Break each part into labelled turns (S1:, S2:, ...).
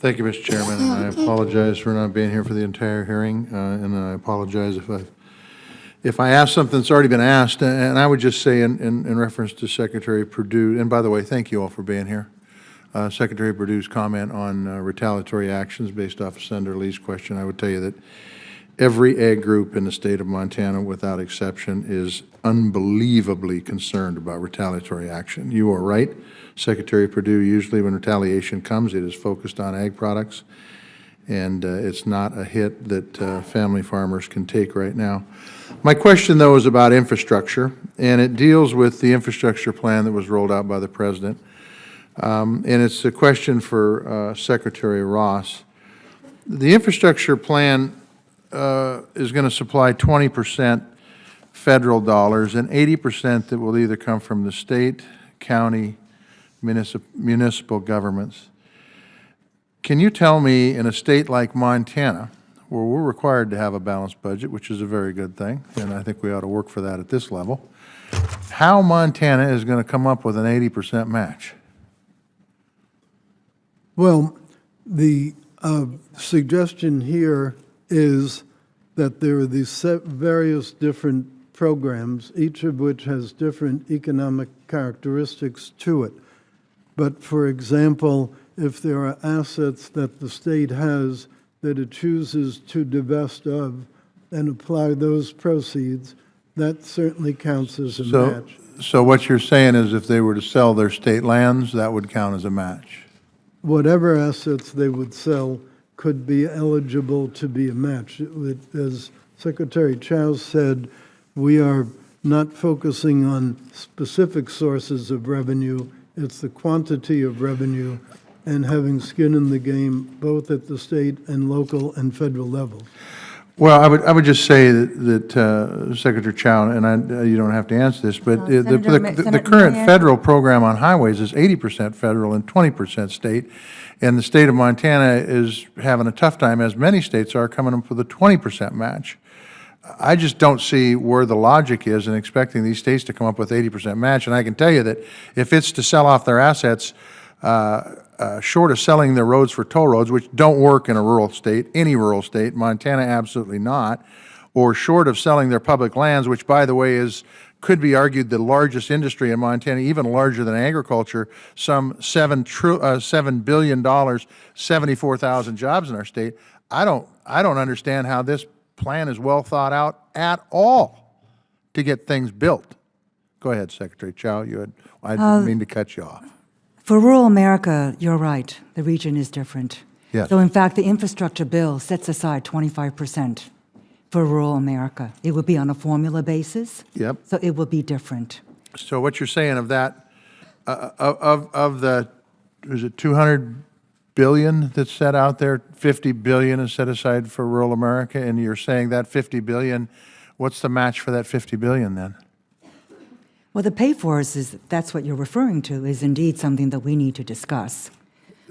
S1: Thank you, Mr. Chairman, and I apologize for not being here for the entire hearing, and I apologize if I asked something that's already been asked. And I would just say in reference to Secretary Perdue, and by the way, thank you all for being here. Secretary Perdue's comment on retaliatory actions based off of Senator Lee's question, I would tell you that every ag group in the state of Montana, without exception, is unbelievably concerned about retaliatory action. You are right. Secretary Perdue, usually when retaliation comes, it is focused on ag products, and it's not a hit that family farmers can take right now. My question, though, is about infrastructure, and it deals with the infrastructure plan that was rolled out by the President. And it's a question for Secretary Ross. The infrastructure plan is going to supply 20% federal dollars and 80% that will either come from the state, county, municipal governments. Can you tell me, in a state like Montana, where we're required to have a balanced budget, which is a very good thing, and I think we ought to work for that at this level, how Montana is going to come up with an 80% match?
S2: Well, the suggestion here is that there are these various different programs, each of which has different economic characteristics to it. But for example, if there are assets that the state has that it chooses to divest of and apply those proceeds, that certainly counts as a match.
S1: So what you're saying is if they were to sell their state lands, that would count as a match?
S2: Whatever assets they would sell could be eligible to be a match. As Secretary Chow said, we are not focusing on specific sources of revenue. It's the quantity of revenue and having skin in the game, both at the state and local and federal levels.
S1: Well, I would just say that Secretary Chow, and you don't have to answer this, but the current federal program on highways is 80% federal and 20% state, and the state of Montana is having a tough time, as many states are, coming up with a 20% match. I just don't see where the logic is in expecting these states to come up with 80% match, and I can tell you that if it's to sell off their assets, short of selling their roads for toll roads, which don't work in a rural state, any rural state, Montana absolutely not, or short of selling their public lands, which, by the way, could be argued the largest industry in Montana, even larger than agriculture, some $7 billion, 74,000 jobs in our state. I don't understand how this plan is well thought out at all to get things built. Go ahead, Secretary Chow. I didn't mean to cut you off.
S3: For rural America, you're right. The region is different.
S1: Yes.
S3: So in fact, the infrastructure bill sets aside 25% for rural America. It would be on a formula basis.
S1: Yep.
S3: So it will be different.
S1: So what you're saying of that, of the, is it 200 billion that's set out there, 50 billion is set aside for rural America, and you're saying that 50 billion, what's the match for that 50 billion then?
S3: Well, the pay-for is, that's what you're referring to, is indeed something that we need to discuss.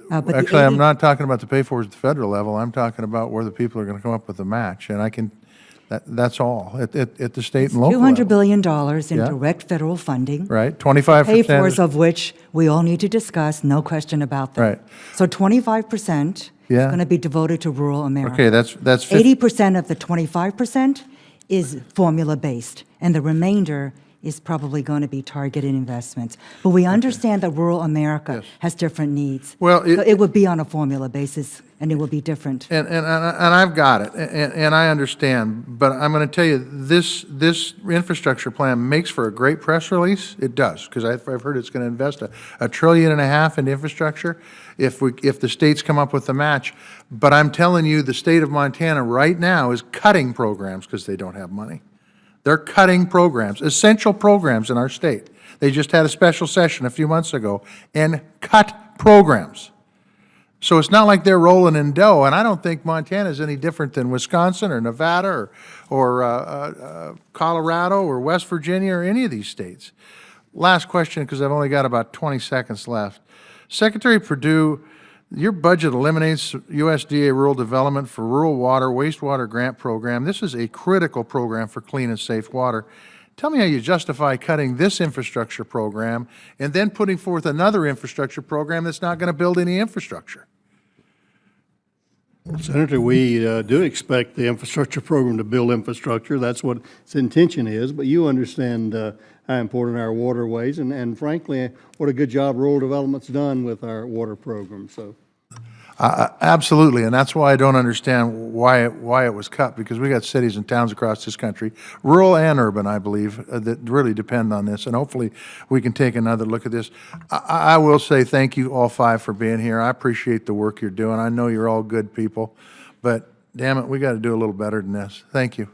S3: But
S1: actually, I'm not talking about the pay-for at the federal level. I'm talking about where the people are going to come up with the match, and I can, that's all, at the state and local
S3: $200
S1: level.
S3: billion in direct federal funding.
S1: Right, 25%.
S3: Pay-fors of which we all need to discuss, no question about that.
S1: Right.
S3: So 25% is going to be devoted to rural America.
S1: Okay, that's
S3: 80% of the 25% is formula-based, and the remainder is probably going to be targeted investments. But we understand that rural America has different needs.
S1: Well,
S3: so it would be on a formula basis, and it will be different.
S1: And I've got it, and I understand, but I'm going to tell you, this infrastructure plan makes for a great press release. It does, because I've heard it's going to invest $1.5 trillion in infrastructure if the states come up with the match. But I'm telling you, the state of Montana right now is cutting programs because they don't have money. They're cutting programs, essential programs in our state. They just had a special session a few months ago and cut programs. So it's not like they're rolling in dough, and I don't think Montana is any different than Wisconsin or Nevada or Colorado or West Virginia or any of these states. Last question, because I've only got about 20 seconds left. Secretary Perdue, your budget eliminates USDA rural development for rural water, wastewater grant program. This is a critical program for clean and safe water. Tell me how you justify cutting this infrastructure program and then putting forth another infrastructure program that's not going to build any infrastructure.
S4: Senator, we do expect the infrastructure program to build infrastructure. That's what its intention is, but you understand how important our waterways, and frankly, what a good job rural development's done with our water program, so.
S1: Absolutely, and that's why I don't understand why it was cut, because we got cities and towns across this country, rural and urban, I believe, that really depend on this, and hopefully we can take another look at this. I will say thank you all five for being here. I appreciate the work you're doing. I know you're all good people, but damn it, we got to do a little better than this. Thank you.